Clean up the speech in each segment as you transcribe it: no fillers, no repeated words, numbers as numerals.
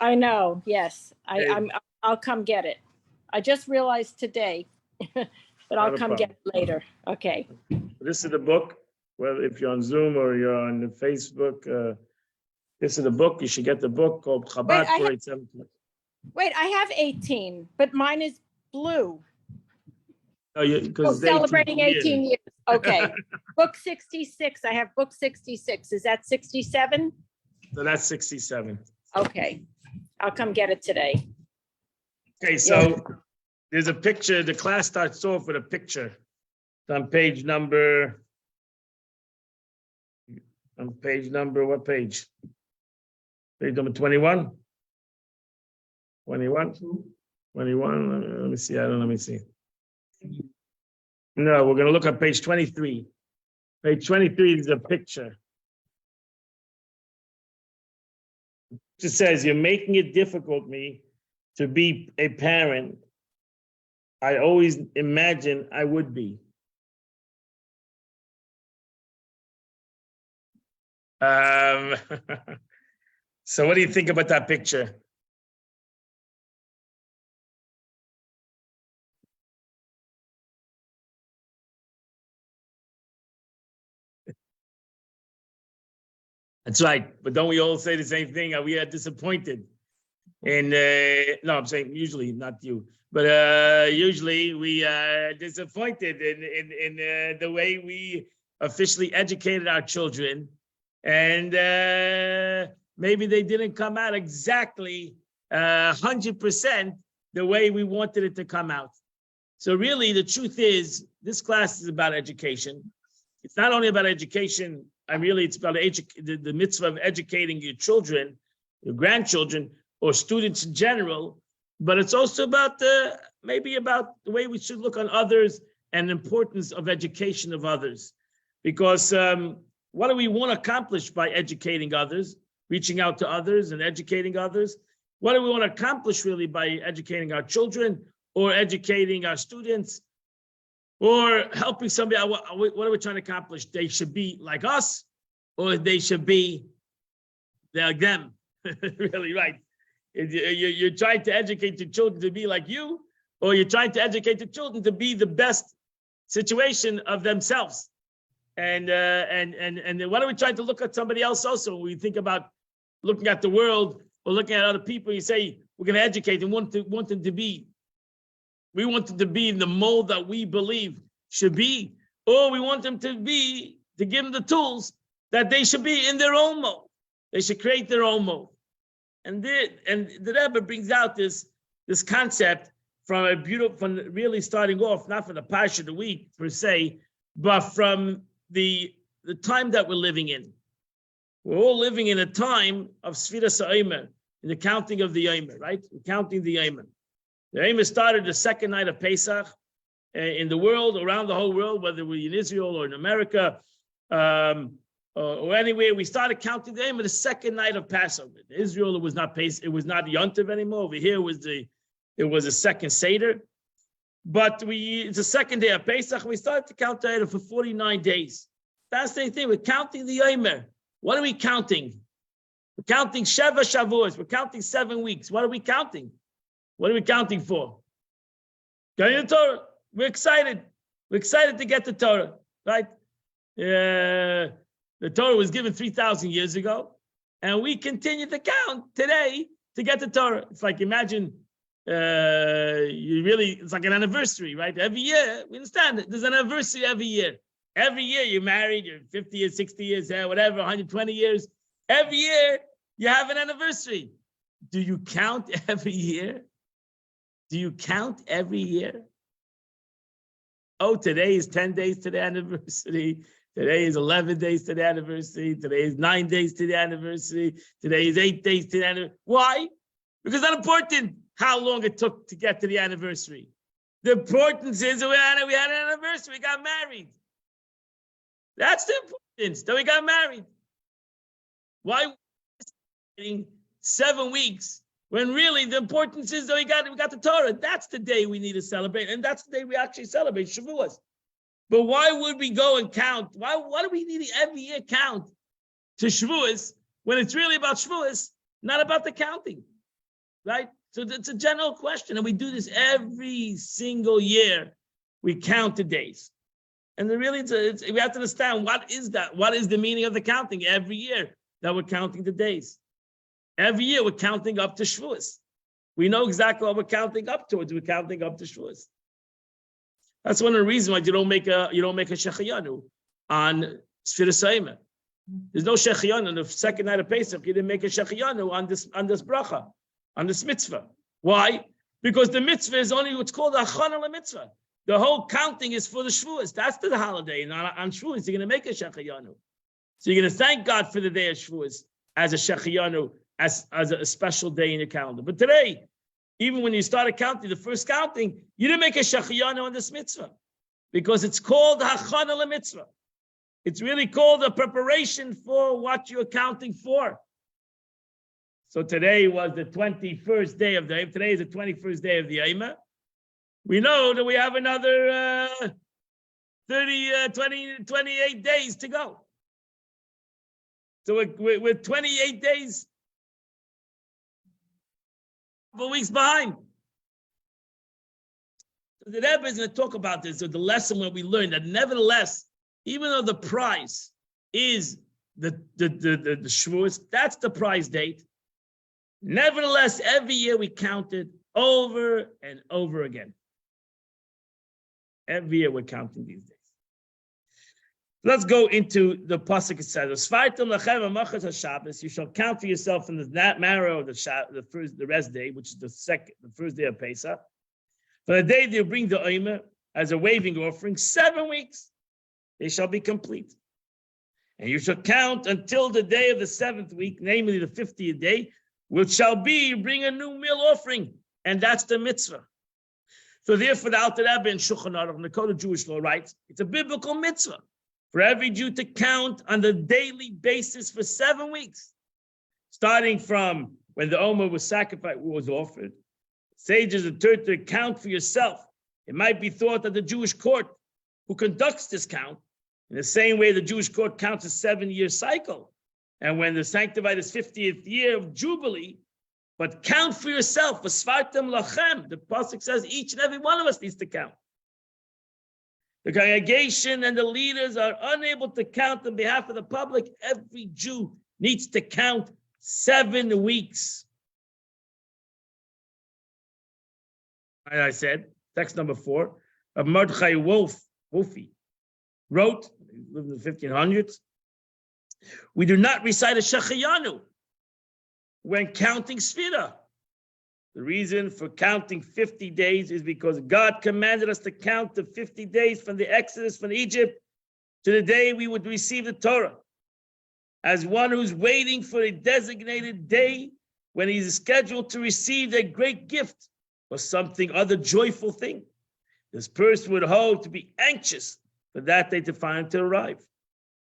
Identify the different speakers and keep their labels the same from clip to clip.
Speaker 1: I know, yes.
Speaker 2: Okay.
Speaker 1: I'll come get it. I just realized today, but I'll
Speaker 2: Not a
Speaker 1: come get it later. Okay.
Speaker 2: This is the book. Well, if you're on Zoom or you're on Facebook, this is the book. You should get the book called Chabad 487.
Speaker 1: Wait, I have 18, but mine is blue.
Speaker 2: Oh, because
Speaker 1: celebrating 18 years. Okay. Book 66. I have book 66. Is that 67?
Speaker 2: So that's 67.
Speaker 1: Okay. I'll come get it today.
Speaker 2: Okay, so there's a picture. The class starts off with a picture. It's on page number. What page? Page number 21. 21. 21. Let me see. Let me see. No, we're going to look at page 23. Page 23 is a picture. It says, you're making it difficult me to be a parent. I always imagine I would be. So what do you think about that picture? That's right. But don't we all say the same thing? We are disappointed. And no, I'm saying usually, not you, but usually we are disappointed in the way we officially educated our children. And maybe they didn't come out exactly 100% the way we wanted it to come out. So really, the truth is, this class is about education. It's not only about education. It's about the mitzvah of educating your children, your grandchildren, or students in general. But it's also about maybe about the way we should look on others and the importance of education of others. Because what do we want to accomplish by educating others, reaching out to others and educating others? What do we want to accomplish really by educating our children or educating our students or helping somebody? What are we trying to accomplish? They should be like us or they should be like them. Really, right. You're trying to educate the children to be like you, or you're trying to educate the children to be the best situation of themselves. And why don't we try to look at somebody else also? When we think about looking at the world or looking at other people, you say we're going to educate and want them to be. We want them to be in the mold that we believe should be, or we want them to give them the tools that they should be in their own mold. They should create their own mold. And the Rebbe brings out this concept from really starting off, not from the Parhsa of the week per se, but from the time that we're living in. We're all living in a time of Sfiras HaOmer, in the counting of the Omer, right? We're counting the Omer. The Omer started the second night of Pesach in the world, around the whole world, whether we're in Israel or in America, or anywhere. We started counting the Omer the second night of Passover. In Israel, it was not Pesach, it was not Yontiv anymore. Over here it was a second Seder. But it's the second day of Pesach. We started to count the Omer for 49 days. That's the thing. We're counting the Omer. What are we counting? We're counting Sheva Shavuos. We're counting 7 weeks. What are we counting? What are we counting for? Getting the Torah. We're excited. We're excited to get the Torah, right? The Torah was given 3,000 years ago, and we continue to count today to get the Torah. It's like, imagine, it's like an anniversary, right? Every year, we understand it. There's an anniversary every year. Every year you're married, you're 50 years, 60 years, whatever, 120 years. Every year you have an anniversary. Do you count every year? Do you count every year? Oh, today is 10 days to the anniversary. Today is 11 days to the anniversary. Today is 9 days to the anniversary. Today is 8 days to the anniversary. Why? Because it's not important how long it took to get to the anniversary. The importance is we had an anniversary. We got married. That's the importance, that we got married. Why 7 weeks when really the importance is that we got the Torah? That's the day we need to celebrate, and that's the day we actually celebrate Shavuos. But why would we go and count? Why do we need to every year count to Shavuos when it's really about Shavuos, not about the counting? right? So it's a general question, and we do this every single year. We count the days. And really, we have to understand, what is that? What is the meaning of the counting every year that we're counting the days? Every year we're counting up to Shavuos. We know exactly what we're counting up towards. We're counting up to Shavuos. That's one of the reasons why you don't make a Shechayanu on Sfiras Ha'omer. There's no Shechayanu on the second night of Pesach. You didn't make a Shechayanu on this bracha, on this mitzvah. Why? Because the mitzvah is only what's called a Achana mitzvah. The whole counting is for the Shavuos. That's the holiday. And on Shavuos, you're going to make a Shechayanu. So you're going to thank God for the day of Shavuos as a Shechayanu, as a special day in your calendar. But today, even when you started counting, the first counting, you didn't make a Shechayanu on this mitzvah because it's called Hachana mitzvah. It's really called a preparation for what you're counting for. So today was the 21st day of the Yom. Today is the 21st day of the Yom. We know that we have another 28 days to go. So we're 28 days, a couple weeks behind. So the Rebbe is going to talk about this, so the lesson where we learned that nevertheless, even though the prize is the Shavuos, that's the prize date. Nevertheless, every year we count it over and over again. Every year we're counting these days. Let's go into the pasuk. It says, "You shall count for yourself in the marrow of the rest day, which is the first day of Pesach. For the day they bring the omer as a waving offering, 7 weeks, they shall be complete. And you shall count until the day of the 7th week, namely the 50th day, which shall be bring a new meal offering, and that's the mitzvah." So therefore, the Alter Rebbe in Shulchan Aruch, in the Code of Jewish Law, writes, it's a biblical mitzvah for every Jew to count on the daily basis for 7 weeks, starting from when the Omer was sacrificed, was offered. Sages are taught to count for yourself. It might be thought that the Jewish court who conducts this count, in the same way the Jewish court counts a 7-year cycle, and when the sanctified is 50th year of Jubilee, but count for yourself. V'svartem lachem. The pasuk says each and every one of us needs to count. The congregation and the leaders are unable to count on behalf of the public. Every Jew needs to count 7 weeks. And I said, text number 4, of Mordechai Wolfi wrote, he lived in the 1500s, we do not recite a Shechayanu when counting Sfira. The reason for counting 50 days is because God commanded us to count the 50 days from the Exodus from Egypt to the day we would receive the Torah, as one who's waiting for a designated day when he's scheduled to receive a great gift or something other joyful thing. This person would hope to be anxious for that day to finally arrive.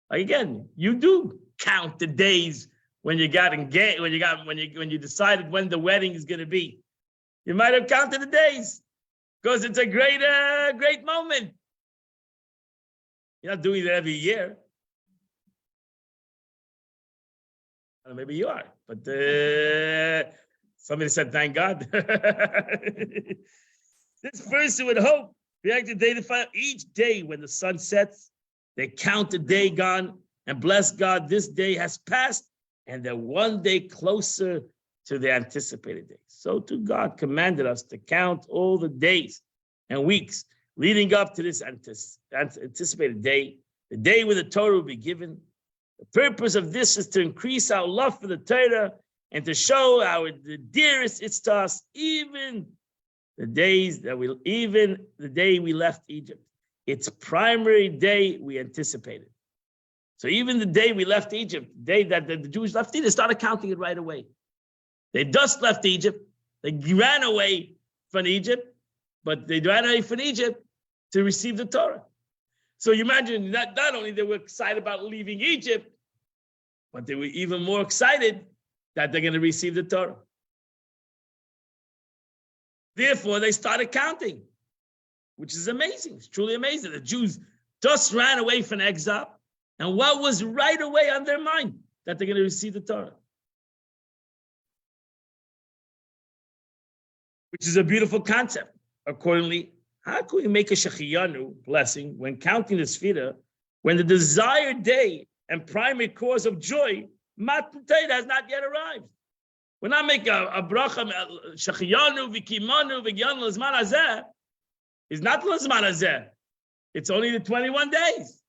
Speaker 2: Again, you do count the days when you got engaged, when you decided when the wedding is going to be. You might have counted the days because it's a great moment. You're not doing it every year. Well, maybe you are, but somebody said, "Thank God." This person would hope each day when the sun sets, they count the day gone and bless God. This day has passed, and they're one day closer to the anticipated day. So too God commanded us to count all the days and weeks leading up to this anticipated day, the day when the Torah will be given. The purpose of this is to increase our love for the Torah and to show the dearest it's to us, even the day we left Egypt. It's primary day we anticipated. So even the day we left Egypt, the day that the Jews left Egypt, they started counting it right away. They just left Egypt. They ran away from Egypt, but they ran away from Egypt to receive the Torah. So you imagine that not only they were excited about leaving Egypt, but they were even more excited that they're going to receive the Torah. Therefore, they started counting, which is amazing. It's truly amazing. The Jews just ran away from exile. And what was right away on their mind? That they're going to receive the Torah. which is a beautiful concept. Accordingly, how can we make a shechiyanu blessing when counting the sfira, when the desired day and primary cause of joy, Matan Torah, has not yet arrived? When I make a bracha, shechiyanu v'kimanu v'gyanu l'zman hazeh, it's not l'zman hazeh. It's only the 21 days.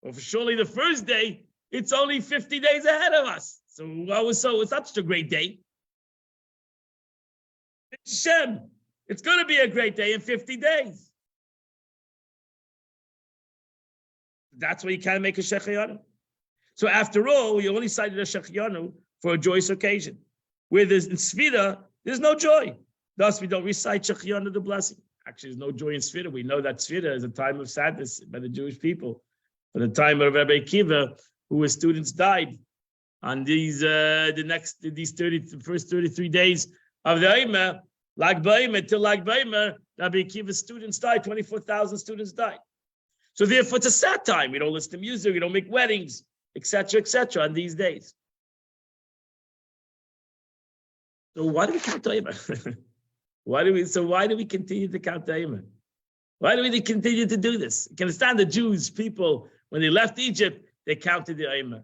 Speaker 2: Or for surely the first day, it's only 50 days ahead of us. So it's not such a great day. Shem, it's going to be a great day in 50 days. That's why you can't make a shechiyanu. So after all, you only cited a shechiyanu for a joyous occasion. Where there's in Sfira, there's no joy. Thus, we don't recite shechiyanu, the blessing. Actually, there's no joy in Sfira. We know that Sfira is a time of sadness by the Jewish people. For the time of Rabbi Akiva, who his students died on these the first 33 days of the Omer, Lag B'Omer till Lag B'Omer, Rabbi Akiva's students died. 24,000 students died. So therefore, it's a sad time. We don't listen to music. We don't make weddings, etc., on these days. So why do we count the Omer? Why do we continue to count the Omer? Why do we continue to do this? You can understand the Jews, people, when they left Egypt, they counted the Omer.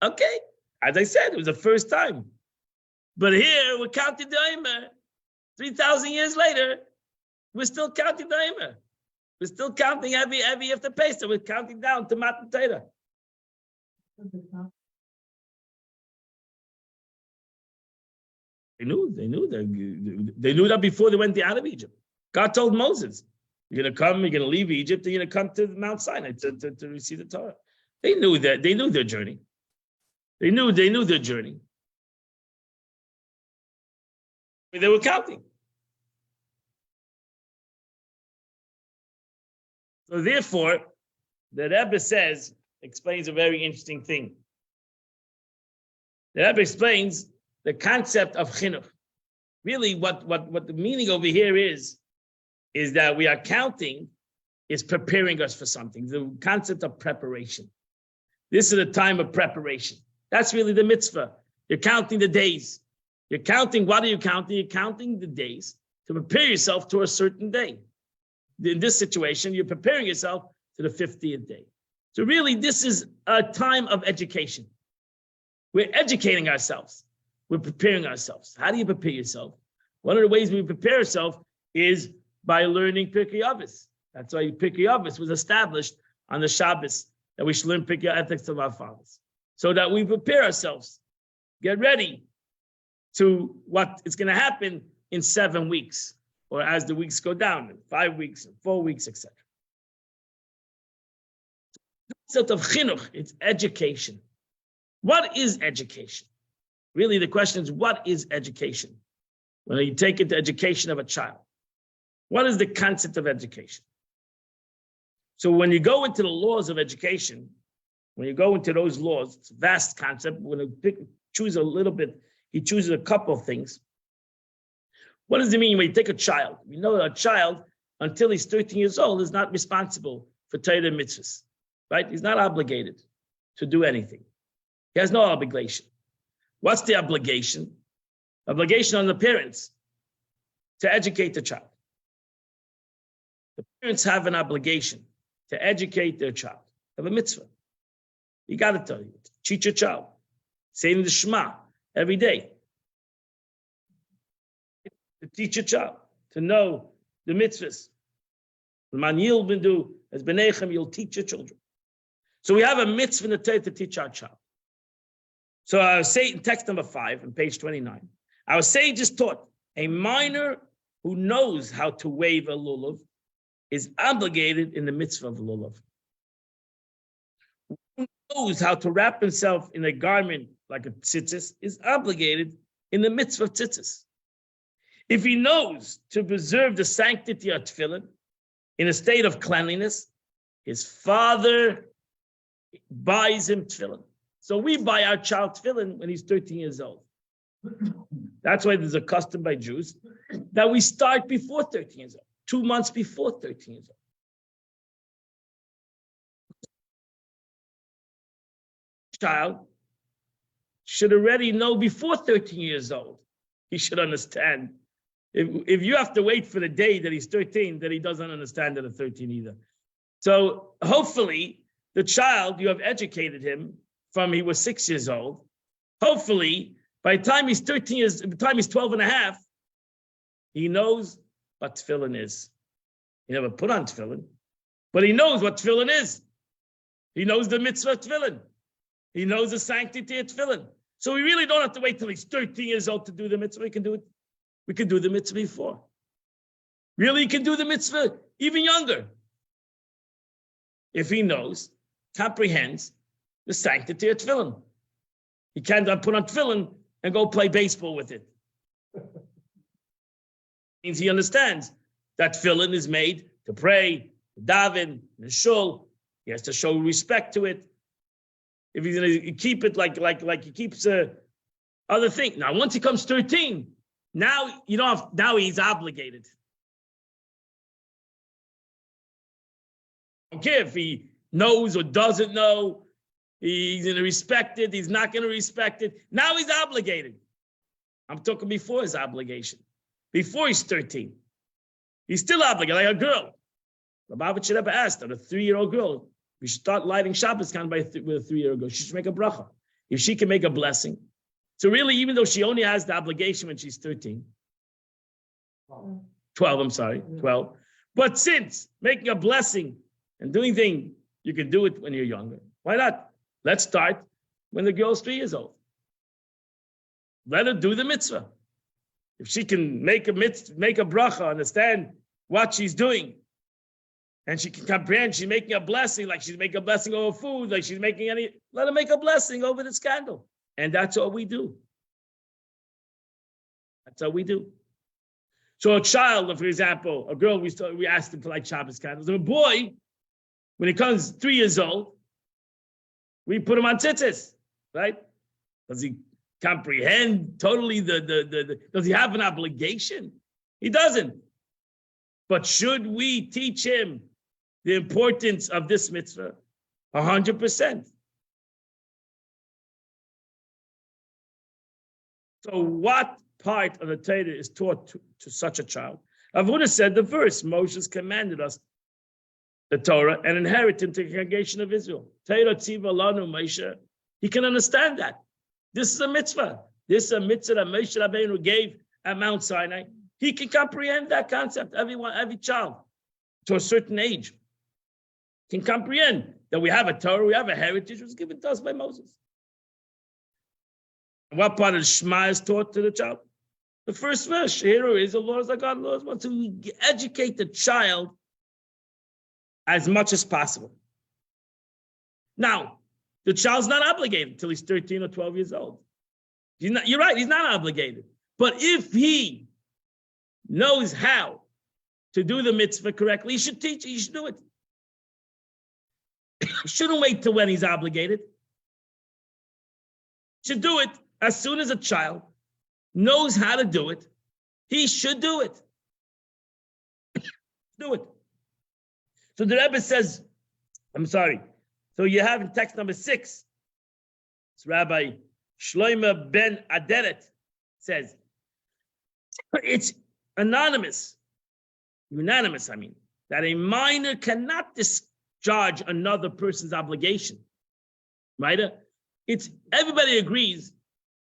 Speaker 2: Okay, as I said, it was the first time. But here, we're counting the Omer. 3,000 years later, we're still counting the Omer. We're still counting every after Pesach. We're counting down to Matan Torah. They knew that before they went out of Egypt. God told Moses, you're going to leave Egypt, and you're going to come to Mount Sinai to receive the Torah. They knew that. They knew their journey. They knew their journey. They were counting. So therefore, the Rebbe explains a very interesting thing. The Rebbe explains the concept of chinuch. Really, what the meaning over here is that we are counting is preparing us for something. The concept of preparation. This is a time of preparation. That's really the mitzvah. You're counting the days. You're counting, what are you counting? You're counting the days to prepare yourself to a certain day. In this situation, you're preparing yourself to the 50th day. So really, this is a time of education. We're educating ourselves. We're preparing ourselves. How do you prepare yourself? One of the ways we prepare ourselves is by learning Pirkei Avos. That's why Pirkei Avos was established on the Shabbos, that we should learn Pirkei ethics of our fathers, so that we prepare ourselves, get ready to what is going to happen in 7 weeks, or as the weeks go down, in 5 weeks, in 4 weeks, etc. The concept of chinuch, it's education. What is education? Really, the question is, what is education? When you take it to education of a child, what is the concept of education? So when you go into the laws of education, when you go into those laws, it's a vast concept. We're going to choose a little bit. He chooses a couple of things. What does it mean when you take a child? You know, a child, until he's 13 years old, is not responsible for Torah mitzvahs, right? He's not obligated to do anything. He has no obligation. What's the obligation? Obligation on the parents to educate the child. The parents have an obligation to educate their child. They have a mitzvah. You got to tell you, teach your child, saying the Shema every day. To teach your child, to know the mitzvahs. Man yilbendu, as benechem, you'll teach your children. So we have a mitzvah in the Torah to teach our child. So I was saying in text number 5 on page 29, our sages taught a minor who knows how to wave a lulav is obligated in the mitzvah of lulav. Who knows how to wrap himself in a garment like a tzitzis is obligated in the mitzvah of tzitzis. If he knows to preserve the sanctity of tefillin in a state of cleanliness, his father buys him tefillin. So we buy our child tefillin when he's 13 years old. That's why there's a custom by Jews that we start before 13 years old, 2 months before 13 years old. Child should already know before 13 years old he should understand. If you have to wait for the day that he's 13, that he doesn't understand that at 13 either. So hopefully the child, you have educated him from he was 6 years old. Hopefully by the time he's 13 years, by the time he's 12 and a half, he knows what tefillin is. He never put on tefillin, but he knows what tefillin is. He knows the mitzvah of tefillin. He knows the sanctity of tefillin. So we really don't have to wait till he's 13 years old to do the mitzvah. We can do it. We can do the mitzvah before. Really, he can do the mitzvah even younger. If he knows, comprehends the sanctity of tefillin. He can't put on tefillin and go play baseball with it. Means he understands that tefillin is made to pray, to daven, to shul. He has to show respect to it. If he's going to keep it like he keeps other things. Now, once he comes 13, now you don't have, now he's obligated. I don't care if he knows or doesn't know. He's going to respect it. He's not going to respect it. Now he's obligated. I'm talking before his obligation. Before he's 13. He's still obligated, like a girl. The Baba should have asked her, a 3-year-old girl, we should start lighting Shabbos count with a 3-year-old girl. She should make a bracha. If she can make a blessing. So really, even though she only has the obligation when she's 13, 12, I'm sorry, 12. But since making a blessing and doing things, you can do it when you're younger. Why not? Let's start when the girl's 3 years old. Let her do the mitzvah. If she can make a bracha, understand what she's doing, and she can comprehend, she's making a blessing, like she's making a blessing over food, like she's making let her make a blessing over this candle. And that's all we do. That's all we do. So a child, for example, a girl, we asked him to light Shabbos candles. And a boy, when he comes 3 years old, we put him on tzitzis, right? Does he comprehend totally does he have an obligation? He doesn't. But should we teach him the importance of this mitzvah? 100%. So what part of the Torah is taught to such a child? Avuna said the verse, Moses commanded us the Torah and inherit into the congregation of Israel. Torah tziva lanu Moshe. He can understand that. This is a mitzvah. This is a mitzvah that Moshe Rabbeinu gave at Mount Sinai. He can comprehend that concept. Every child to a certain age can comprehend that we have a Torah, we have a heritage, was given to us by Moses. And what part of the Shema is taught to the child? The first verse, here is the Lord is our God, the Lord is one. So we educate the child as much as possible. Now, the child's not obligated until he's 13 or 12 years old. You're right, he's not obligated. But if he knows how to do the mitzvah correctly, he should teach it, he should do it. He shouldn't wait till when he's obligated. He should do it as soon as a child knows how to do it. He should do it. Do it. So the Rebbe says, so you have in text number 6, it's Rabbi Shlomo ben Aderet says, it's unanimous, that a minor cannot discharge another person's obligation, right? Everybody agrees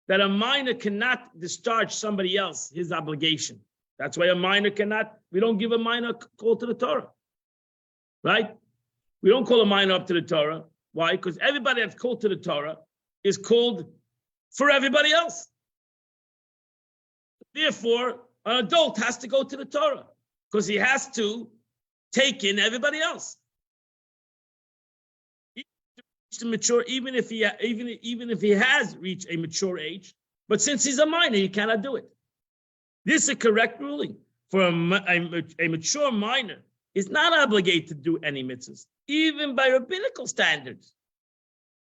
Speaker 2: that a minor cannot discharge somebody else his obligation. That's why a minor we don't give a minor a call to the Torah, right? We don't call a minor up to the Torah. Why? Because everybody that's called to the Torah is called for everybody else. Therefore, an adult has to go to the Torah because he has to take in everybody else. To mature, even if he has reached a mature age, but since he's a minor, he cannot do it. This is a correct ruling. For a mature minor is not obligated to do any mitzvahs, even by rabbinical standards.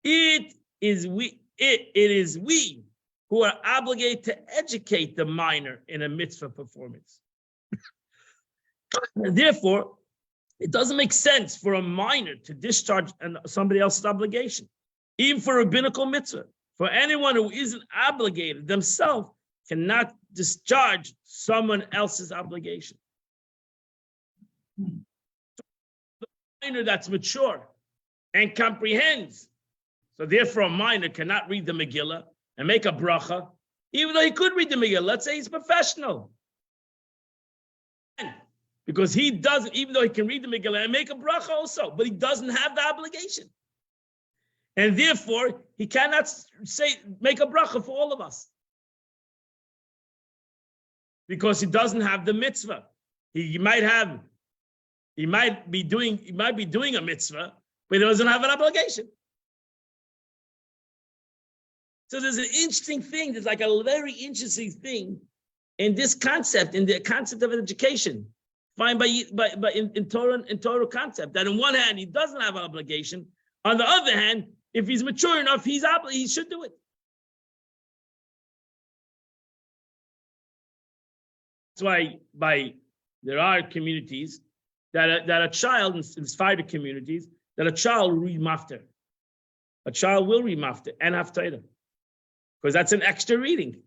Speaker 2: It is we who are obligated to educate the minor in a mitzvah performance. And therefore, it doesn't make sense for a minor to discharge somebody else's obligation, even for a rabbinical mitzvah. For anyone who isn't obligated themselves cannot discharge someone else's obligation. The minor that's mature and comprehends. So therefore, a minor cannot read the Megillah and make a bracha, even though he could read the Megillah. Let's say he's professional. Because he doesn't, even though he can read the Megillah and make a bracha also, but he doesn't have the obligation. And therefore, he cannot make a bracha for all of us. Because he doesn't have the mitzvah. He might be doing a mitzvah, but he doesn't have an obligation. So there's an interesting thing, there's like a very interesting thing in this concept, in the concept of education. Find in Torah concept, that on one hand, he doesn't have an obligation. On the other hand, if he's mature enough, he should do it. That's why there are communities that a child, in Sephardic communities, that a child will read mafter. A child will read mafter and haftarah, because that's an extra reading.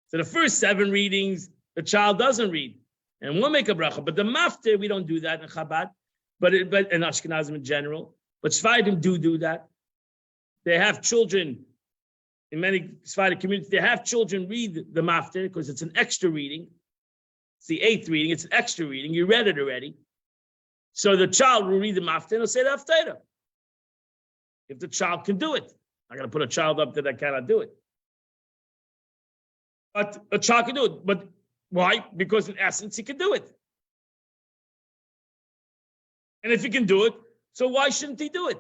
Speaker 2: So the first 7 readings, the child doesn't read, and we'll make a bracha. But the mafter, we don't do that in Chabad, but in Ashkenazim in general. But Sephardim do that. They have children, in many Sephardic communities, they have children read the mafter because it's an extra reading. It's the 8th reading, it's an extra reading. You read it already. So the child will read the mafter and he'll say the haftarah. If the child can do it. I'm going to put a child up there that cannot do it. But a child can do it. But why? Because in essence, he can do it. And if he can do it, so why shouldn't he do it?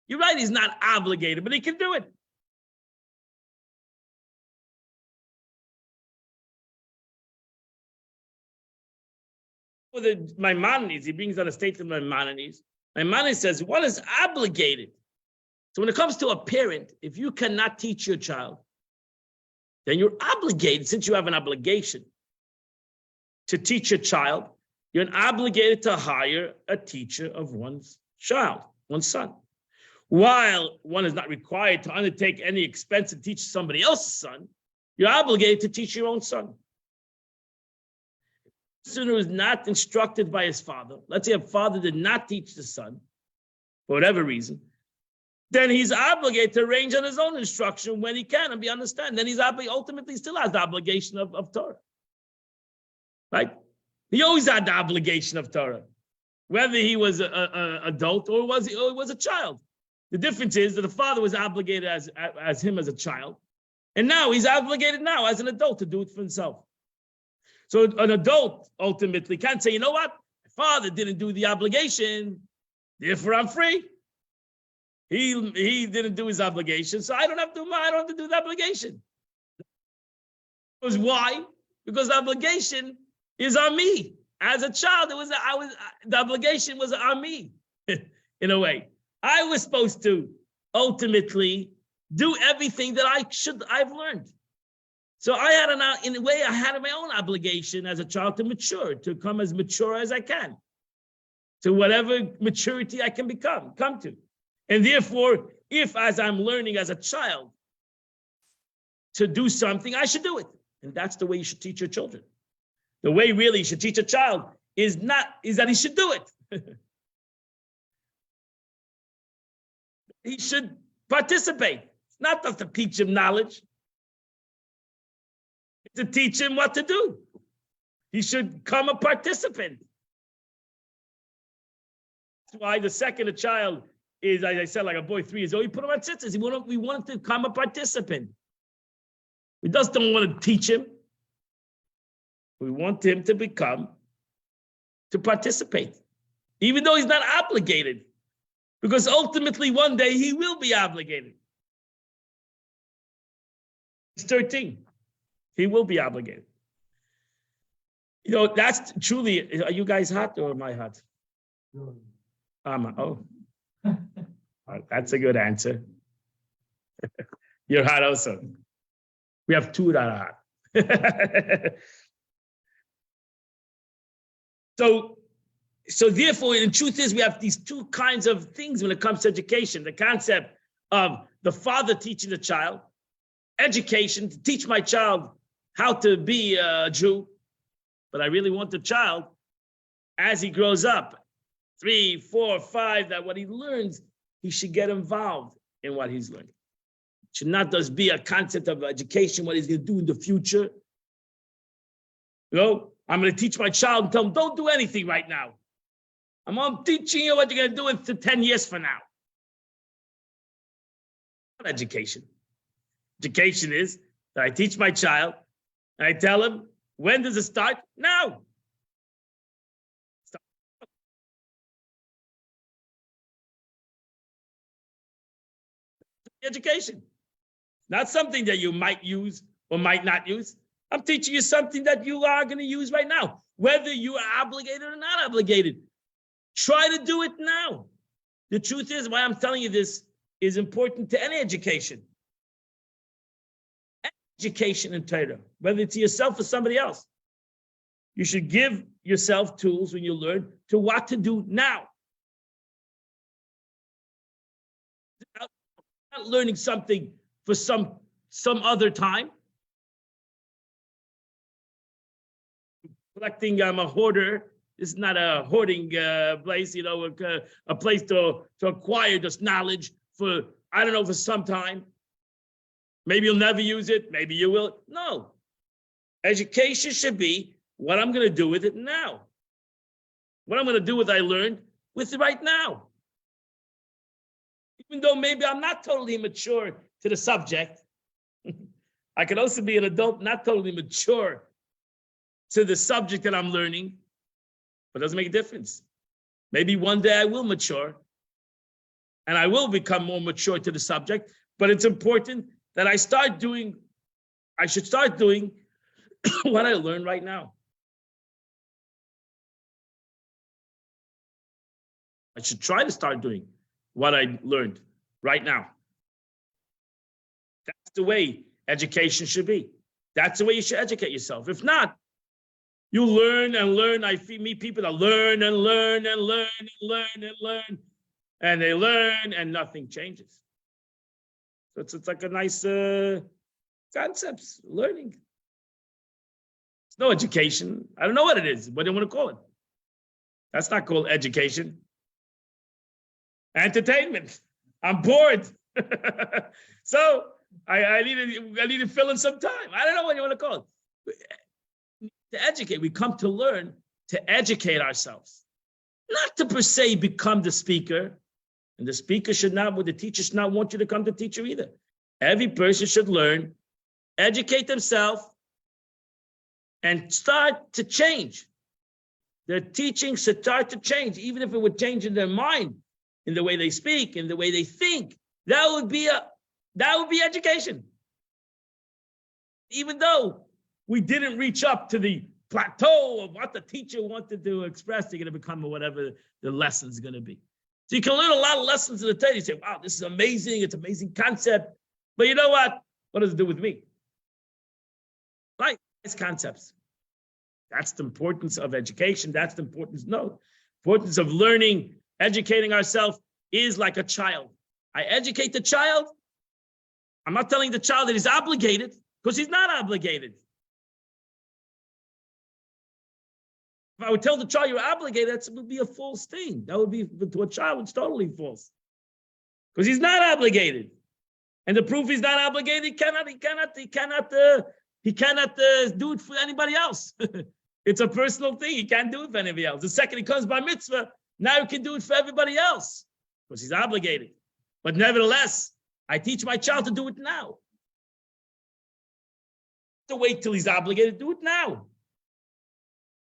Speaker 2: You're right, he's not obligated, but he can do it. For the Maimonides, he brings on a statement of Maimonides. Maimonides says, one is obligated. So when it comes to a parent, if you cannot teach your child, then you're obligated, since you have an obligation to teach your child, you're obligated to hire a teacher of one's child, one's son. While one is not required to undertake any expense to teach somebody else's son, you're obligated to teach your own son. The son who is not instructed by his father, let's say a father did not teach the son, for whatever reason, then he's obligated to arrange on his own instruction when he can and be understood. Then he's ultimately still has the obligation of Torah. Right? He always had the obligation of Torah, whether he was an adult or was a child. The difference is that the father was obligated as him as a child, and now he's obligated now as an adult to do it for himself. So an adult ultimately can't say, you know what, my father didn't do the obligation, therefore I'm free. He didn't do his obligation, so I don't have to do the obligation. Because why? Because the obligation is on me. As a child, the obligation was on me, in a way. I was supposed to ultimately do everything that I've learned. So I had I had my own obligation as a child to mature, to come as mature as I can, to whatever maturity I can come to. And therefore, if as I'm learning as a child to do something, I should do it. And that's the way you should teach your children. The way really you should teach a child is that he should do it. He should participate. It's not just to teach him knowledge. It's to teach him what to do. He should become a participant. That's why the second a child is, as I said, like a boy 3 years old, you put him on tzitzis. We want him to become a participant. We just don't want to teach him. We want him to participate, even though he's not obligated, because ultimately one day he will be obligated. He's 13. He will be obligated. You know, that's truly, are you guys hot or am I hot? Oh. That's a good answer. You're hot also. We have 2 that are hot. So therefore, the truth is we have these 2 kinds of things when it comes to education. The concept of the father teaching the child, education, to teach my child how to be a Jew, but I really want the child, as he grows up, 3, 4, 5, that what he learns, he should get involved in what he's learning. It should not just be a concept of education, what he's going to do in the future. You know, I'm going to teach my child and tell him, don't do anything right now. I'm teaching you what you're going to do in 10 years from now. Not education. Education is that I teach my child and I tell him, when does it start? Now. Education, not something that you might use or might not use. I'm teaching you something that you are going to use right now, whether you are obligated or not obligated. Try to do it now. The truth is, why I'm telling you this is important to any education. Education in Torah, whether it's yourself or somebody else. You should give yourself tools when you learn to what to do now. Not learning something for some other time. Collecting, I'm a hoarder. This is not a hoarding place, you know, a place to acquire this knowledge for, I don't know, for some time. Maybe you'll never use it. Maybe you will. No. Education should be what I'm going to do with it now. What I'm going to do with what I learned with it right now. Even though maybe I'm not totally mature to the subject, I could also be an adult not totally mature to the subject that I'm learning, but it doesn't make a difference. Maybe one day I will mature and I will become more mature to the subject, but it's important that I should start doing what I learned right now. I should try to start doing what I learned right now. That's the way education should be. That's the way you should educate yourself. If not, you learn and learn. I meet people that learn and learn and learn and learn and learn, and they learn and nothing changes. So it's like a nice concepts, learning. It's no education. I don't know what it is. What do you want to call it? That's not called education. Entertainment. I'm bored. So I need to fill in some time. I don't know what you want to call it. To educate, we come to learn to educate ourselves. Not to per se become the speaker. And the speaker should not, the teacher should not want you to come to teacher either. Every person should learn, educate themselves, and start to change. Their teaching should start to change, even if it would change in their mind, in the way they speak, in the way they think. That would be education. Even though we didn't reach up to the plateau of what the teacher wanted to express, they're going to become whatever the lesson's going to be. So you can learn a lot of lessons in the Torah. You say, wow, this is amazing. It's an amazing concept. But you know what? What does it do with me? Right? It's concepts. That's the importance of education. That's the importance. No, importance of learning, educating ourselves is like a child. I educate the child. I'm not telling the child that he's obligated, because he's not obligated. If I would tell the child you're obligated, that would be a false thing. That would be, to a child, it's totally false. Because he's not obligated. And the proof he's not obligated, he cannot do it for anybody else. It's a personal thing. He can't do it for anybody else. The second he comes by mitzvah, now he can do it for everybody else. Because he's obligated. But nevertheless, I teach my child to do it now. To wait till he's obligated, do it now.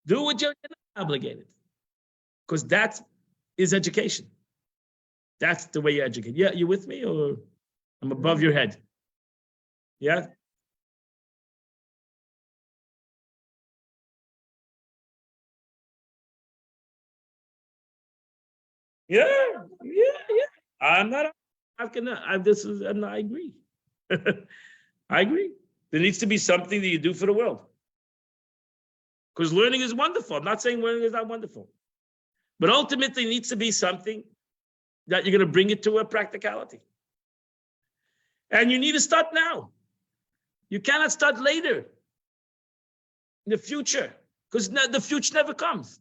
Speaker 2: Do what you're not obligated. Because that is education. That's the way you educate. Yeah, you with me, or I'm above your head? Yeah? Yeah. I'm not gonna, I agree. I agree. There needs to be something that you do for the world. Because learning is wonderful. I'm not saying learning is not wonderful. But ultimately, it needs to be something that you're going to bring it to a practicality. And you need to start now. You cannot start later. in the future, because the future never comes.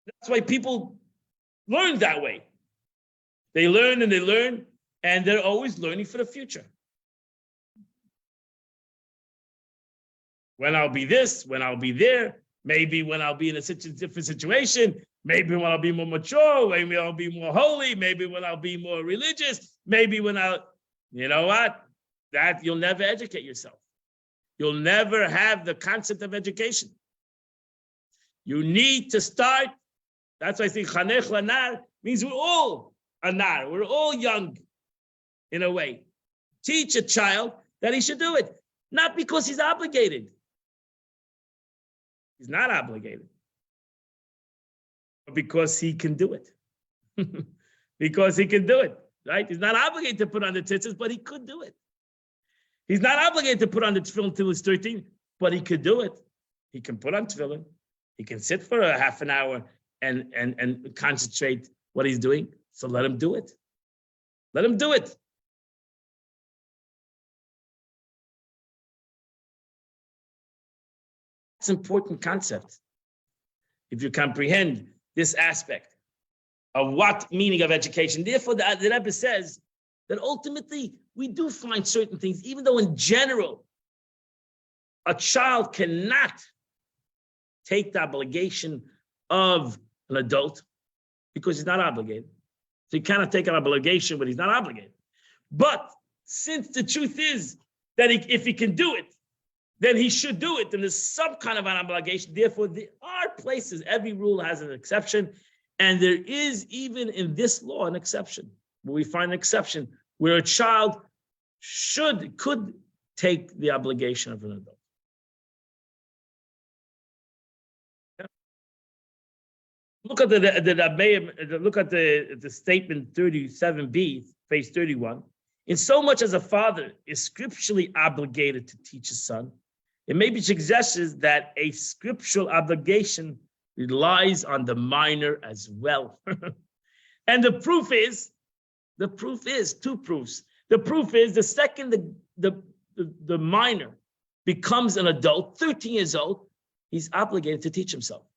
Speaker 2: That's why people learn that way. They learn, and they're always learning for the future. When I'll be this, when I'll be there, maybe when I'll be in a different situation, maybe when I'll be more mature, maybe I'll be more holy, maybe when I'll be more religious, maybe when you know what? That you'll never educate yourself. You'll never have the concept of education. You need to start. That's why I think chanech lanar means we're all a nar. We're all young in a way. Teach a child that he should do it, not because he's obligated. He's not obligated, but because he can do it. Because he can do it, right? He's not obligated to put on the tzitzis, but he could do it. He's not obligated to put on the tefillin until he's 13, but he could do it. He can put on tefillin. He can sit for a half an hour and concentrate what he's doing. So let him do it. Let him do it. It's an important concept. If you comprehend this aspect of what meaning of education. Therefore, the Rebbe says that ultimately we do find certain things, even though in general, a child cannot take the obligation of an adult because he's not obligated. So he cannot take an obligation, but he's not obligated. But since the truth is that if he can do it, then he should do it. Then there's some kind of an obligation. Therefore, there are places, every rule has an exception. And there is even in this law an exception, where we find an exception where a child could take the obligation of an adult. Yeah. Look at the statement 37b, page 31. In so much as a father is scripturally obligated to teach his son, it may be suggested that a scriptural obligation relies on the minor as well. And the proof is two proofs. The proof is the second the minor becomes an adult, 13 years old, he's obligated to teach himself.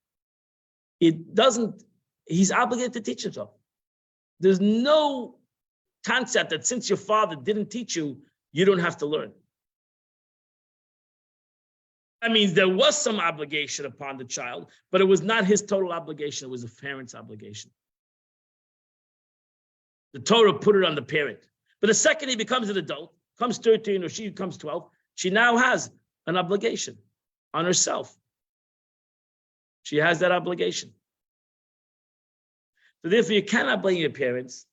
Speaker 2: He's obligated to teach himself. There's no concept that since your father didn't teach you, you don't have to learn. That means there was some obligation upon the child, but it was not his total obligation. It was the parent's obligation. The Torah put it on the parent. But the second he becomes an adult, comes 13 or she becomes 12, she now has an obligation on herself. She has that obligation. So therefore, you cannot blame your parents.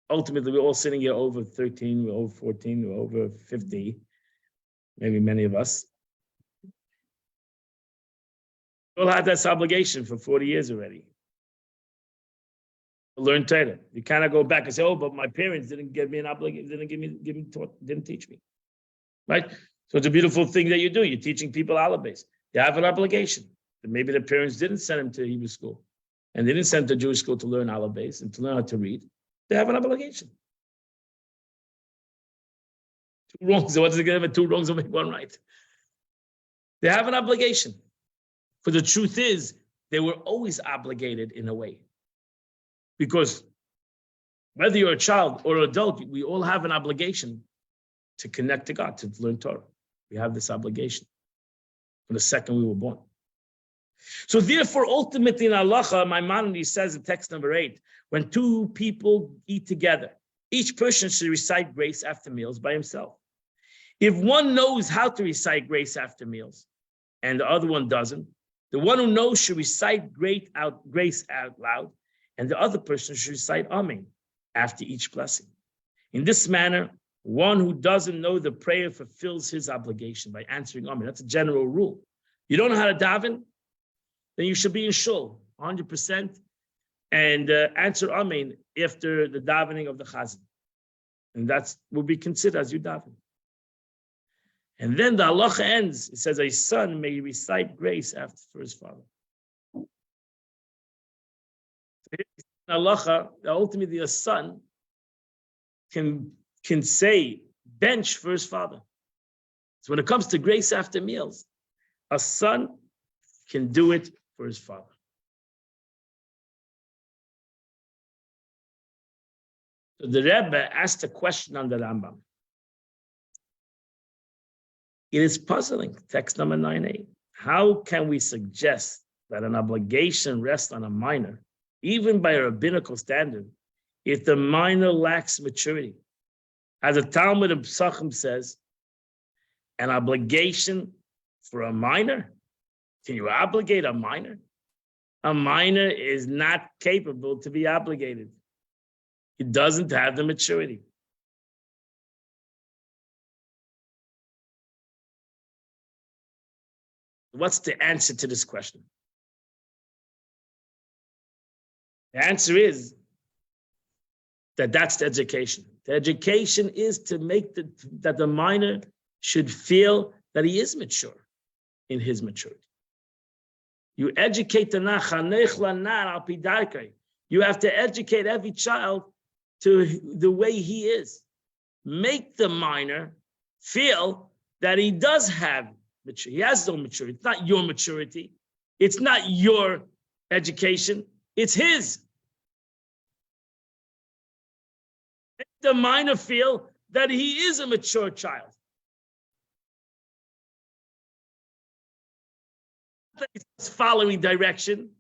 Speaker 2: Ultimately, we're all sitting here over 13, we're over 14, we're over 50, maybe many of us. We all had this obligation for 40 years already. To learn Torah. You cannot go back and say, "Oh, but my parents didn't give me an obligation, didn't teach me." Right? So it's a beautiful thing that you do. You're teaching people alibis. They have an obligation. And maybe the parents didn't send them to Hebrew school, and they didn't send them to Jewish school to learn alibis and to learn how to read. They have an obligation. Two wrongs. So what is it going to have? Two wrongs will make one right. They have an obligation. For the truth is, they were always obligated in a way. Because whether you're a child or an adult, we all have an obligation to connect to God, to learn Torah. We have this obligation from the second we were born. So therefore, ultimately in halacha, Maimonides says in text number 8, when two people eat together, each person should recite grace after meals by himself. If one knows how to recite grace after meals and the other one doesn't, the one who knows should recite grace out loud, and the other person should recite Amen after each blessing. In this manner, one who doesn't know the prayer fulfills his obligation by answering Amen. That's a general rule. You don't know how to daven, then you should be in shul 100% and answer Amen after the davening of the chazan. And that will be considered as you daven. And then the halacha ends. It says a son may recite grace for his father. Halacha, ultimately a son can say bench for his father. So when it comes to grace after meals, a son can do it for his father. So the Rebbe asked a question on the Rambam. It is puzzling, text number 9a. How can we suggest that an obligation rests on a minor, even by a rabbinical standard, if the minor lacks maturity? As a Talmud of Psachim says, an obligation for a minor? Can you obligate a minor? A minor is not capable to be obligated. He doesn't have the maturity. What's the answer to this question? The answer is that that's the education. The education is to make that the minor should feel that he is mature in his maturity. You educate the You have to educate every child to the way he is. Make the minor feel that he does have maturity. He has no maturity. It's not your maturity. It's not your education. It's his. Make the minor feel that he is a mature child. He's following direction.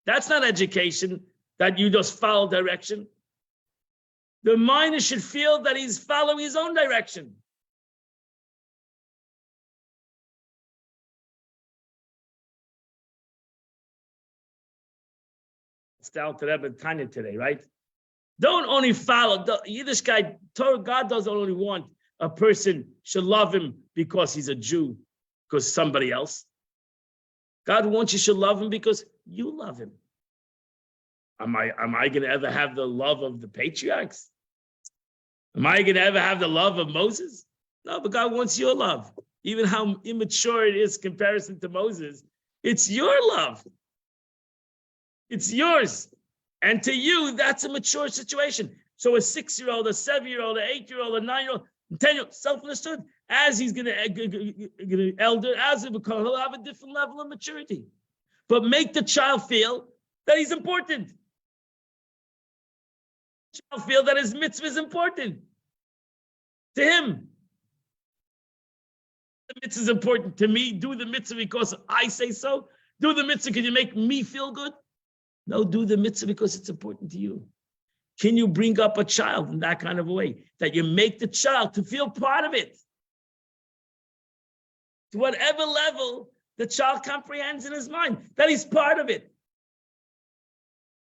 Speaker 2: That's not education, that you just follow direction. The minor should feel that he's following his own direction. It's down to Rebbe Tanya today, right? Don't only follow. The Yiddish guy, God doesn't only want a person should love him because he's a Jew, because somebody else. God wants you should love him because you love him. Am I going to ever have the love of the patriarchs? Am I going to ever have the love of Moses? No, but God wants your love. Even how immature it is in comparison to Moses, it's your love. It's yours. And to you, that's a mature situation. So a 6-year-old, a 7-year-old, an 8-year-old, a 9-year-old, a 10-year-old, self-understood, as he's going to elder, as he becomes, he'll have a different level of maturity. But make the child feel that he's important. The child feel that his mitzvah is important to him. The mitzvah is important to me. Do the mitzvah because I say so. Do the mitzvah because you make me feel good. No, do the mitzvah because it's important to you. Can you bring up a child in that kind of a way that you make the child to feel part of it? To whatever level the child comprehends in his mind, that he's part of it.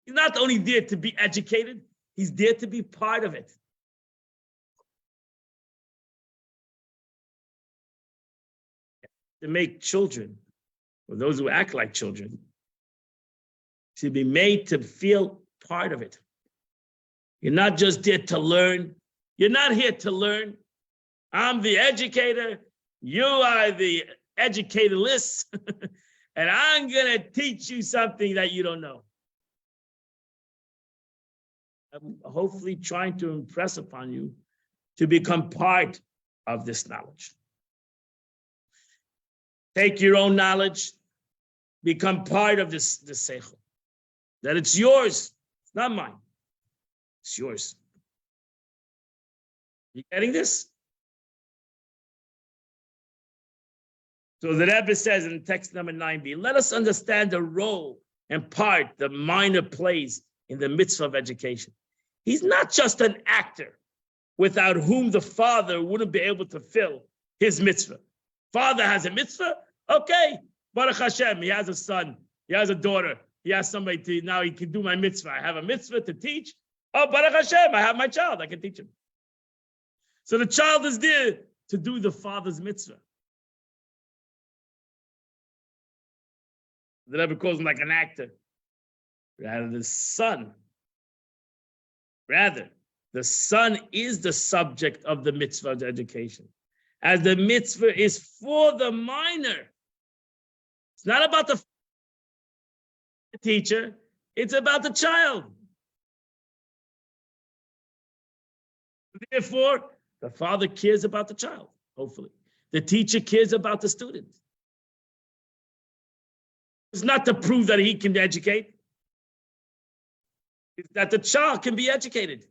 Speaker 2: He's not only there to be educated, he's there to be part of it. To make children, or those who act like children, to be made to feel part of it. You're not just there to learn. You're not here to learn. I'm the educator. You are the educatorless. And I'm going to teach you something that you don't know. I'm hopefully trying to impress upon you to become part of this knowledge. Take your own knowledge, become part of this seichel. That it's yours, it's not mine. It's yours. You getting this? So the Rebbe says in text number 9b, let us understand the role and part the minor plays in the mitzvah of education. He's not just an actor without whom the father wouldn't be able to fill his mitzvah. Father has a mitzvah, okay, Baruch Hashem, he has a son, he has a daughter, he has somebody to, now he can do my mitzvah. I have a mitzvah to teach. Oh, Baruch Hashem, I have my child, I can teach him. So the child is there to do the father's mitzvah. The Rebbe calls him like an actor. Rather, the son is the subject of the mitzvah of education. As the mitzvah is for the minor. It's not about the teacher, it's about the child. Therefore, the father cares about the child, hopefully. the teacher cares about the student. It's not to prove that he can educate. It's that the child can be educated.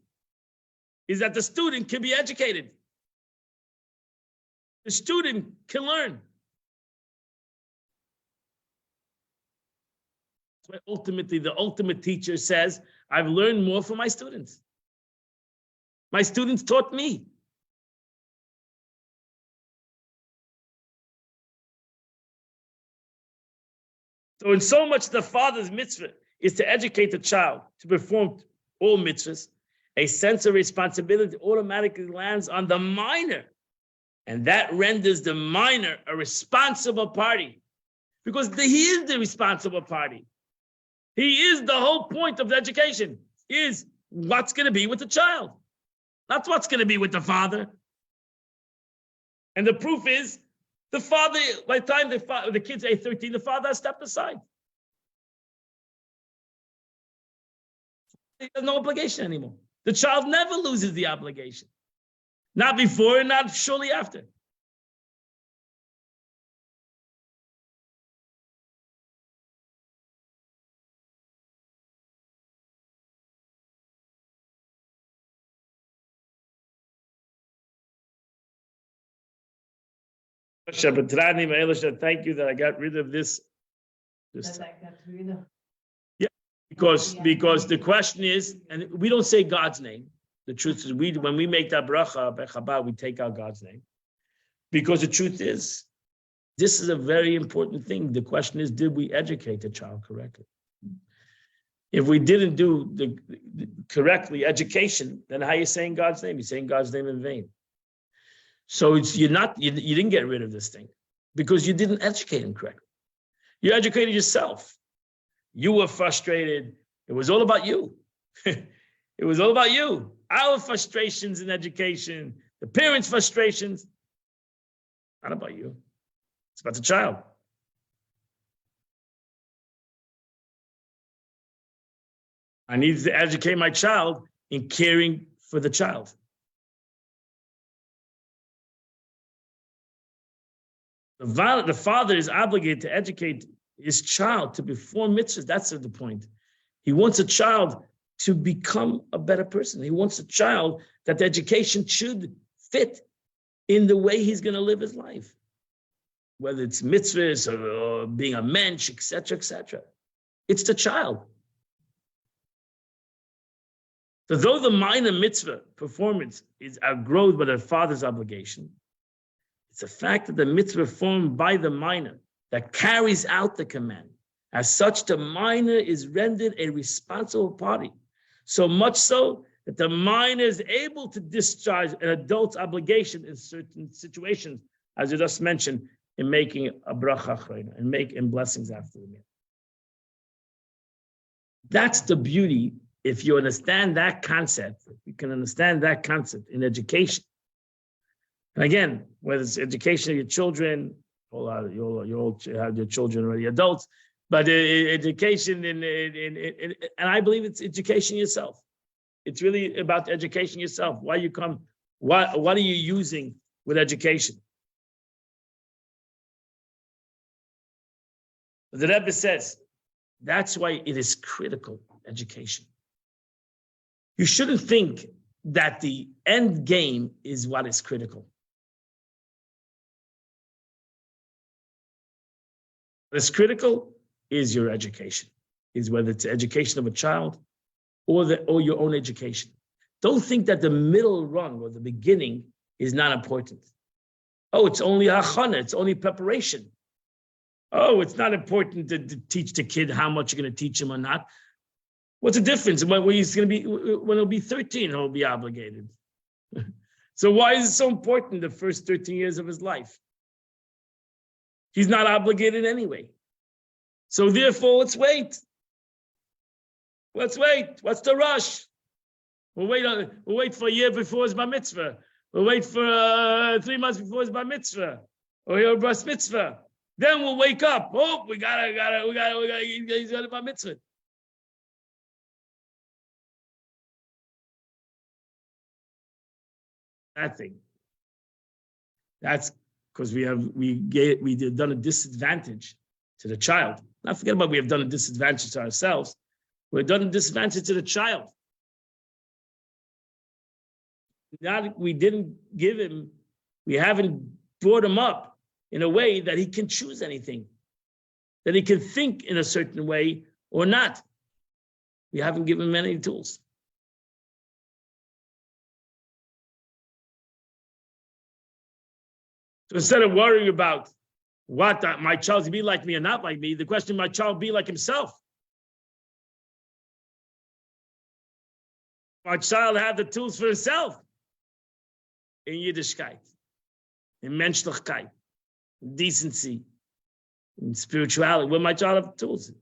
Speaker 2: Is that the student can be educated. The student can learn. That's why ultimately the ultimate teacher says, I've learned more from my students. My students taught me. So in so much the father's mitzvah is to educate the child to perform all mitzvahs, a sense of responsibility automatically lands on the minor. And that renders the minor a responsible party because he is the responsible party. He is the whole point of the education, is what's going to be with the child. Not what's going to be with the father. And the proof is, the father, by the time the kid's age 13, the father has stepped aside. He has no obligation anymore. The child never loses the obligation. Not before and not shortly after. Thank you that I got rid of this. Yeah, because the question is, and we don't say God's name. The truth is, when we make that bracha by Chabad, we take out God's name. Because the truth is, this is a very important thing. The question is, did we educate the child correctly? If we didn't do the correctly education, then how are you saying God's name? You're saying God's name in vain. So you didn't get rid of this thing because you didn't educate him correctly. You educated yourself. You were frustrated. It was all about you. It was all about you. Our frustrations in education, the parents' frustrations, not about you. It's about the child. I need to educate my child in caring for the child. The father is obligated to educate his child to perform mitzvahs. That's the point. He wants a child to become a better person. He wants a child that the education should fit in the way he's going to live his life, whether it's mitzvahs or being a mensch, etc., etc. It's the child. So though the minor mitzvah performance is outgrown by the father's obligation, it's the fact that the mitzvah performed by the minor that carries out the command. As such, the minor is rendered a responsible party, so much so that the minor is able to discharge an adult's obligation in certain situations, as you just mentioned, in making a bracha achrona and making blessings after the meal. That's the beauty. If you understand that concept, you can understand that concept in education. And again, whether it's education of your children, you have your children already adults, but education and I believe it's education yourself. It's really about education yourself. What are you using with education? The Rebbe says that's why it is critical, education. You shouldn't think that the end game is what is critical. What is critical is your education, is whether it's education of a child or your own education. Don't think that the middle rung or the beginning is not important. Oh, it's only hachana, it's only preparation. Oh, it's not important to teach the kid how much you're going to teach him or not. What's the difference? When he'll be 13, he'll be obligated. So why is it so important the first 13 years of his life? He's not obligated anyway. So therefore, let's wait. Let's wait. What's the rush? We'll wait for a year before his bar mitzvah. We'll wait for 3 months before his bar mitzvah or your bris mitzvah. Then we'll wake up. Oh, he's got a bar mitzvah. That thing. That's because we did done a disadvantage to the child. Not forget about we have done a disadvantage to ourselves. We've done a disadvantage to the child. Not we didn't give him, we haven't brought him up in a way that he can choose anything, that he can think in a certain way or not. We haven't given him any tools. So instead of worrying about what my child's be like me or not like me, the question, my child be like himself. My child have the tools for himself in Yiddishkeit, in Menschlichkeit, in decency, in spirituality. Will my child have tools?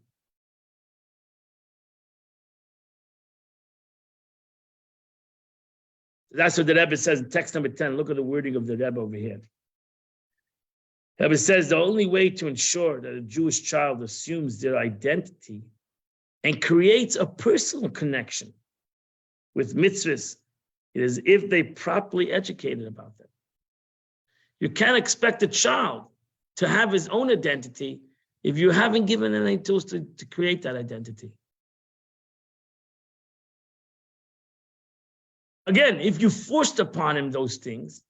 Speaker 2: That's what the Rebbe says in text number 10. Look at the wording of the Rebbe over here. The Rebbe says the only way to ensure that a Jewish child assumes their identity and creates a personal connection with mitzvahs, it is if they properly educated about them. You can't expect a child to have his own identity if you haven't given him any tools to create that identity. Again, if you forced upon him those things,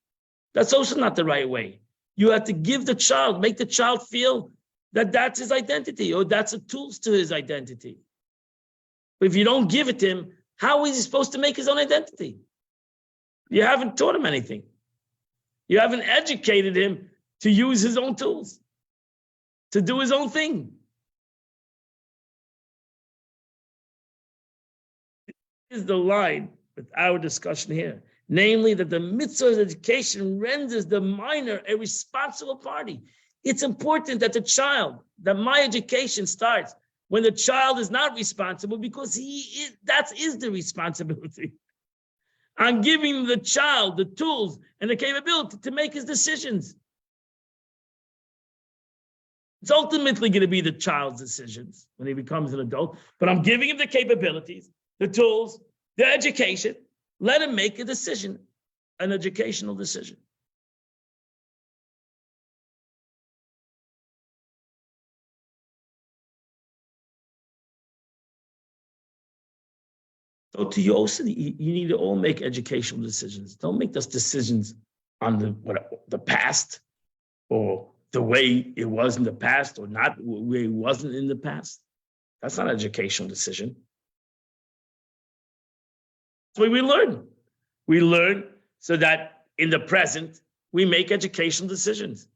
Speaker 2: that's also not the right way. You have to give the child, make the child feel that that's his identity or that's a tools to his identity. But if you don't give it to him, how is he supposed to make his own identity? You haven't taught him anything. You haven't educated him to use his own tools, to do his own thing. This is the line with our discussion here, namely that the mitzvah of education renders the minor a responsible party. It's important that that my education starts when the child is not responsible, because that is the responsibility. I'm giving the child the tools and the capability to make his decisions. It's ultimately going to be the child's decisions when he becomes an adult, but I'm giving him the capabilities, the tools, the education. Let him make a decision, an educational decision. So to you also, you need to all make educational decisions. Don't make those decisions on the past or the way it was in the past or not where it wasn't in the past. That's not an educational decision. That's the way we learn. We learn so that in the present, we make educational decisions.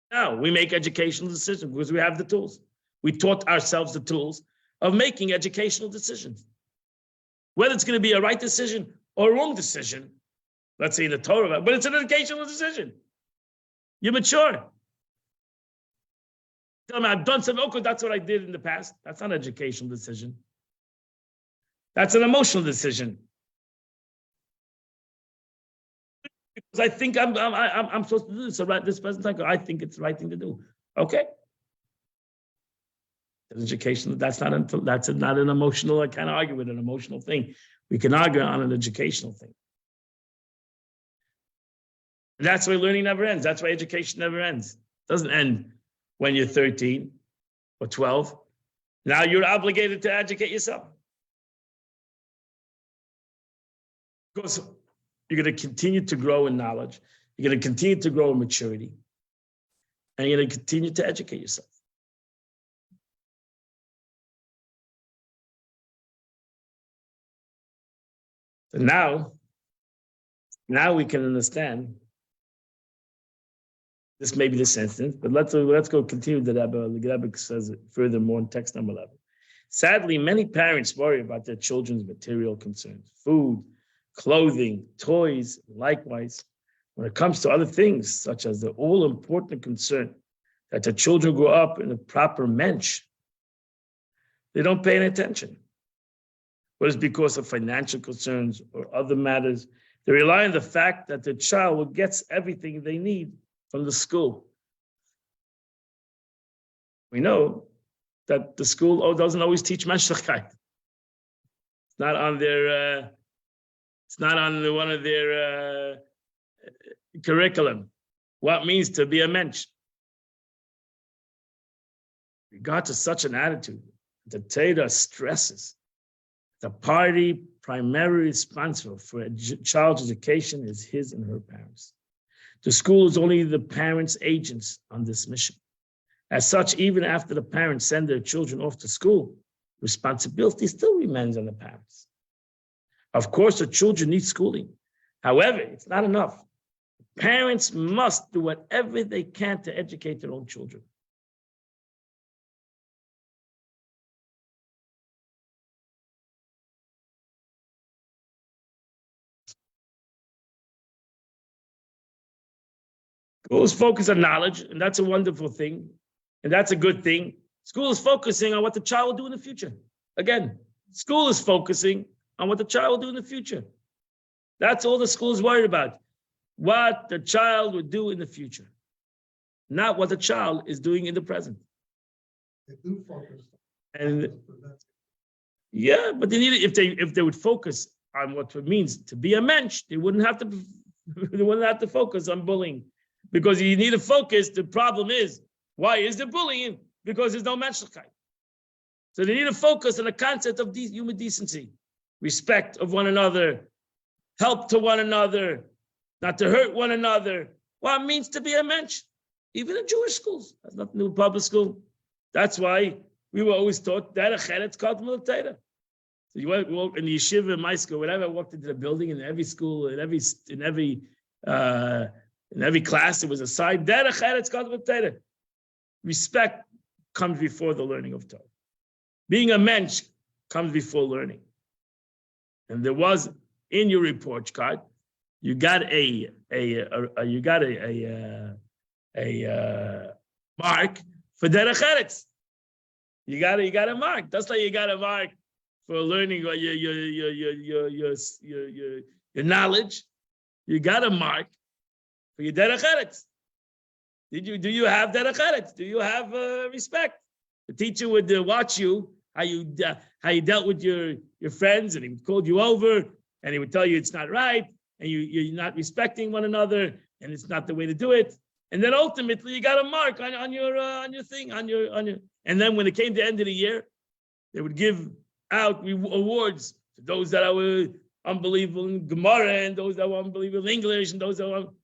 Speaker 2: Now we make educational decisions because we have the tools. We taught ourselves the tools of making educational decisions. Whether it's going to be a right decision or a wrong decision, let's say in the Torah, but it's an educational decision. You're mature. Tell me, I've done something, okay, that's what I did in the past. That's not an educational decision. That's an emotional decision. Because I think I'm supposed to do this right this present time. I think it's the right thing to do. Okay. Education, that's not an emotional, I can't argue with an emotional thing. We can argue on an educational thing. And that's why learning never ends. That's why education never ends. It doesn't end when you're 13 or 12. Now you're obligated to educate yourself. Because you're going to continue to grow in knowledge. You're going to continue to grow in maturity. And you're going to continue to educate yourself. So now we can understand. This may be the sentence, but let's go continue the Rebbe. The Rebbe says it furthermore in text number 11. Sadly, many parents worry about their children's material concerns, food, clothing, toys, and likewise. When it comes to other things, such as the all-important concern that the children grow up in a proper mensch, they don't pay any attention. Whether it's because of financial concerns or other matters, they rely on the fact that the child gets everything they need from the school. We know that the school doesn't always teach menschlichkeit. It's not on their. It's not on one of their curriculum what means to be a mensch. We got to such an attitude. The Torah stresses the party primarily responsible for a child's education is his and her parents. The school is only the parents' agents on this mission. As such, even after the parents send their children off to school, responsibility still remains on the parents. Of course, the children need schooling. However, it's not enough. Parents must do whatever they can to educate their own children. Schools focus on knowledge, and that's a wonderful thing, and that's a good thing. School is focusing on what the child will do in the future. Again, school is focusing on what the child will do in the future. That's all the school is worried about. What the child would do in the future, not what the child is doing in the present.
Speaker 3: They do focus.
Speaker 2: And yeah, but they need if they would focus on what it means to be a mensch, they wouldn't have to focus on bullying. Because you need to focus. The problem is, why is there bullying? Because there's no menschlichkeit. So they need to focus on the concept of human decency, respect of one another, help to one another, not to hurt one another. What it means to be a mensch, even in Jewish schools. That's nothing to do with public school. That's why we were always taught that it's called Torah. So you walk in the yeshiva, in my school, whenever I walked into the building, in every school, in every class, there was a sign, it's called Torah. Respect comes before the learning of Torah. Being a mensch comes before learning. And there was in your report card, you got a mark for derech eretz. You got a mark. That's like you got a mark for learning your knowledge. You got a mark for your derech eretz. Do you have derech eretz? Do you have respect? The teacher would watch you how you dealt with your friends, and he would call you over, and he would tell you it's not right, and you're not respecting one another, and it's not the way to do it. And then ultimately, you got a mark on your thing, on your. And then when it came to the end of the year, they would give out awards to those that were unbelievable in Gemara, and those that were unbelievable in English, and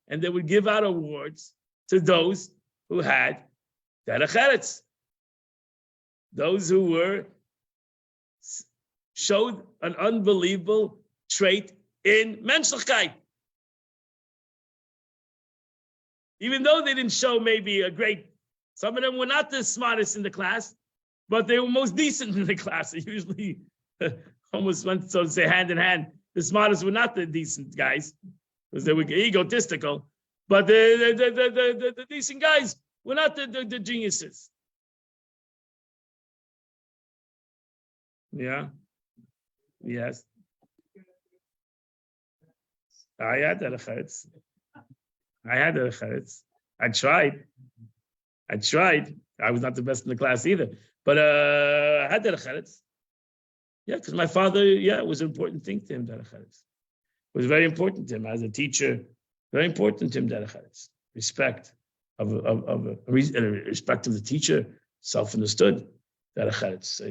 Speaker 2: and they would give out awards to those who had derech eretz, those who showed an unbelievable trait in menschlichkeit. Even though they didn't show maybe some of them were not the smartest in the class, but they were most decent in the class. They usually almost went, so to say, hand in hand. The smartest were not the decent guys, because they were egotistical. But the decent guys were not the geniuses. Yeah. Yes. I had derech eretz. I tried. I was not the best in the class either. But I had derech eretz. Yeah, because my father, it was an important thing to him, derech eretz. It was very important to him as a teacher. Very important to him, derech eretz. Respect respect of the teacher, self-understood, derech eretz.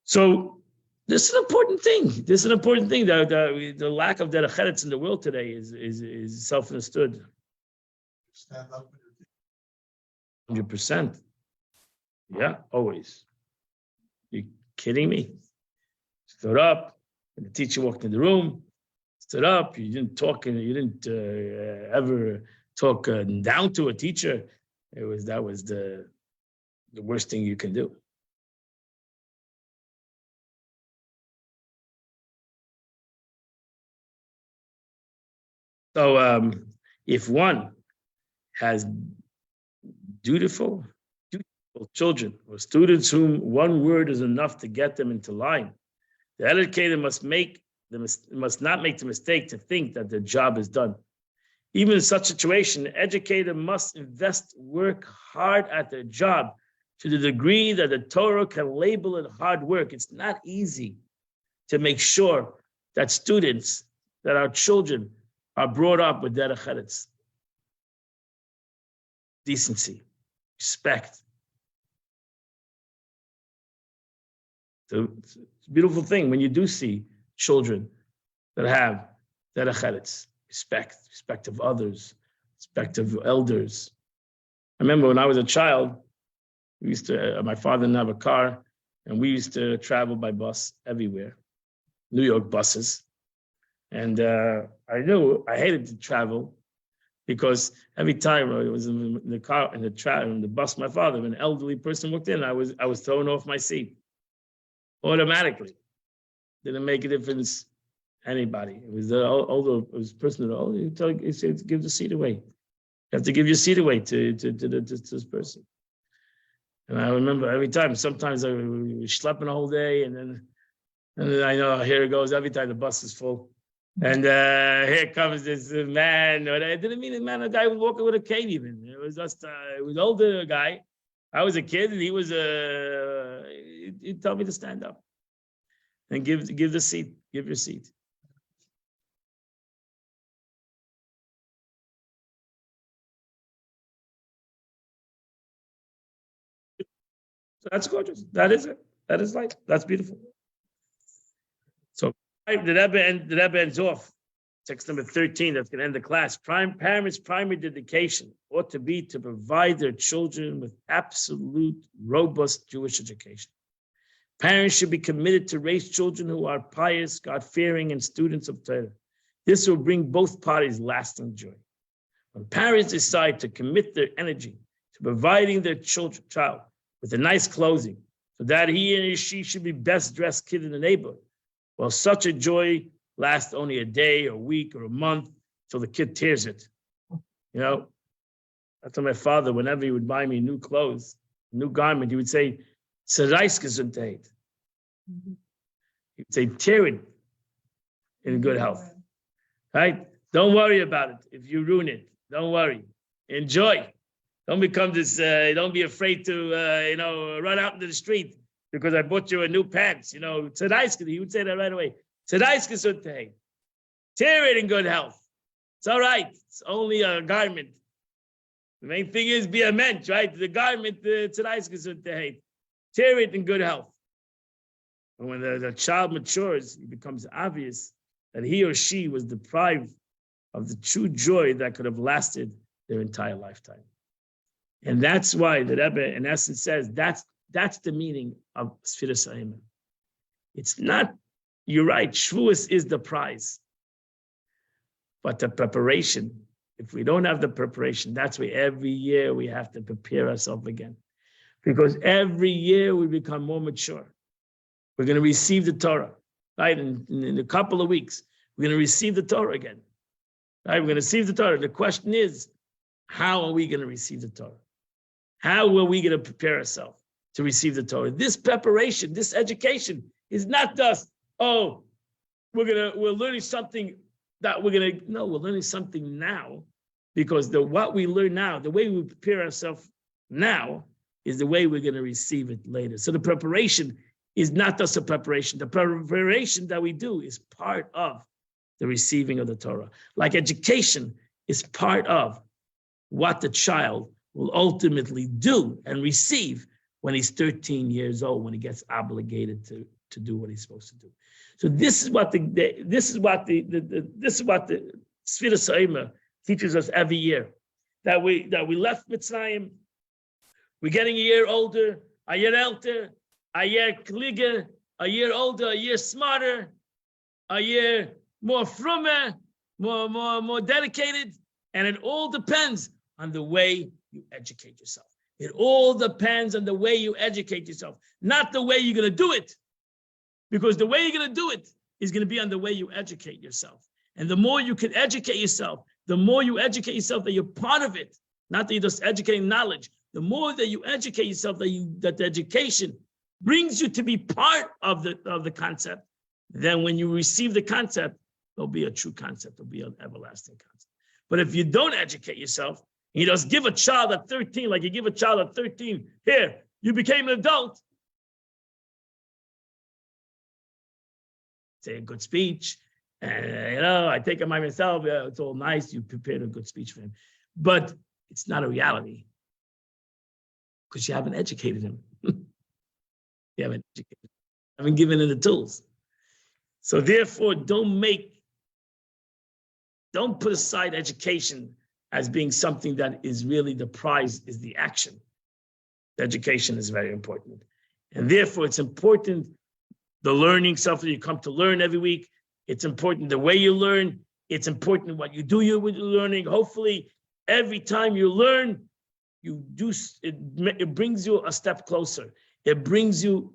Speaker 2: So this is an important thing. The lack of derech eretz in the world today is self-understood.
Speaker 3: Stand up.
Speaker 2: 100%. Yeah, always. You kidding me? Stood up, and the teacher walked in the room. Stood up. You didn't talk, and you didn't ever talk down to a teacher. That was the worst thing you can do. So if one has dutiful children or students whom one word is enough to get them into line, the educator must not make the mistake to think that their job is done. Even in such a situation, the educator must work hard at their job to the degree that the Torah can label it hard work. It's not easy to make sure that our children, are brought up with derech eretz, decency, respect. So it's a beautiful thing when you do see children that have derech eretz, respect of others, respect of elders. I remember when I was a child, we used to, my father didn't have a car, and we used to travel by bus everywhere, New York buses. And I knew I hated to travel because every time I was in the car, in the bus, my father, when an elderly person walked in, I was thrown off my seat automatically. Didn't make a difference. Anybody. It was the older, it was person that he said, give the seat away. You have to give your seat away to this person. And I remember every time, sometimes I was schlepping the whole day, and then I know, here it goes, every time the bus is full. And here comes this man, or I didn't mean a man, a guy was walking with a cane even. It was just, it was an older guy. I was a kid, and he was, he told me to stand up and give the seat, give your seat. So that's gorgeous. That is it. That is life. That's beautiful. So the Rebbe ends off. Text number 13, that's going to end the class. Parents' primary dedication ought to be to provide their children with absolute, robust Jewish education. Parents should be committed to raise children who are pious, God-fearing, and students of Torah. This will bring both parties lasting joy. When parents decide to commit their energy to providing their child with a nice clothing, so that he and she should be best dressed kid in the neighborhood, well, such a joy lasts only a day, or a week, or a month, till the kid tears it. You know, I told my father, whenever he would buy me new clothes, new garment, he would say, "Zerreiskgesundheit." He would say, "Tear it in good health." Right? Don't worry about it. If you ruin it, don't worry. Enjoy. Don't become this, don't be afraid to, run out into the street because I bought you a new pants. You know, Tzedaiska, he would say that right away. Tzedaiskgesundheit. Tear it in good health. It's all right. It's only a garment. The main thing is be a mensch, right? The garment, the Tzedaiskgesundheit. Tear it in good health. And when the child matures, it becomes obvious that he or she was deprived of the true joy that could have lasted their entire lifetime. And that's why the Rebbe, in essence, says that's the meaning of Sfiras Ha'emer. It's not, you're right, Shavuos is the prize. But the preparation, if we don't have the preparation, that's why every year we have to prepare ourselves again. Because every year we become more mature. We're going to receive the Torah, right? In a couple of weeks, we're going to receive the Torah again. Right? We're going to receive the Torah. The question is, how are we going to receive the Torah? How are we going to prepare ourselves to receive the Torah? This preparation, this education is not just, we're learning something that we're learning something now, because what we learn now, the way we prepare ourselves now is the way we're going to receive it later. So the preparation is not just a preparation. The preparation that we do is part of the receiving of the Torah. Like education is part of what the child will ultimately do and receive when he's 13 years old, when he gets obligated to do what he's supposed to do. So this is what the Sfiras Ha'emer teaches us every year. That we left Mitzrayim, we're getting a year older, a year elder, a year kliger, a year older, a year smarter, a year more frumer, more dedicated, and it all depends on the way you educate yourself. It all depends on the way you educate yourself, not the way you're going to do it. Because the way you're going to do it is going to be on the way you educate yourself. And the more you can educate yourself, the more you educate yourself that you're part of it, not that you're just educating knowledge. The more that you educate yourself, that the education brings you to be part of the concept, then when you receive the concept, there'll be a true concept, there'll be an everlasting concept. But if you don't educate yourself, you just give a child at 13, like you give a child at 13, here, you became an adult. Say a good speech, And, I take it by myself. Yeah, it's all nice. You prepared a good speech for him. But it's not a reality because you haven't educated him. You haven't educated him. Haven't given him the tools. So therefore, don't put aside education as being something that is really the prize, is the action. The education is very important. And therefore, it's important, the learning, something you come to learn every week. It's important the way you learn. It's important what you do with your learning. Hopefully, every time you learn, it brings you a step closer. It brings you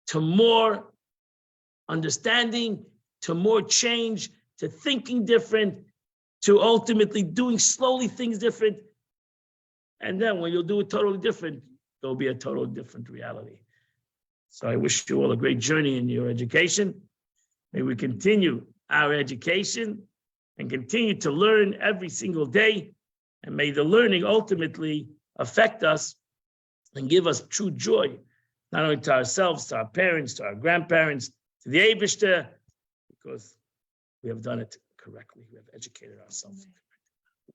Speaker 2: to more understanding, to more change, to thinking different, to ultimately doing slowly things different. And then when you'll do it totally different, there'll be a totally different reality. So I wish you all a great journey in your education. May we continue our education and continue to learn every single day. And may the learning ultimately affect us and give us true joy, not only to ourselves, to our parents, to our grandparents, to the Eibishter, because we have done it correctly. We have educated ourselves.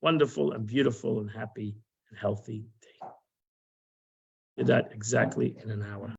Speaker 2: Wonderful and beautiful and happy and healthy day. Did that exactly in an hour.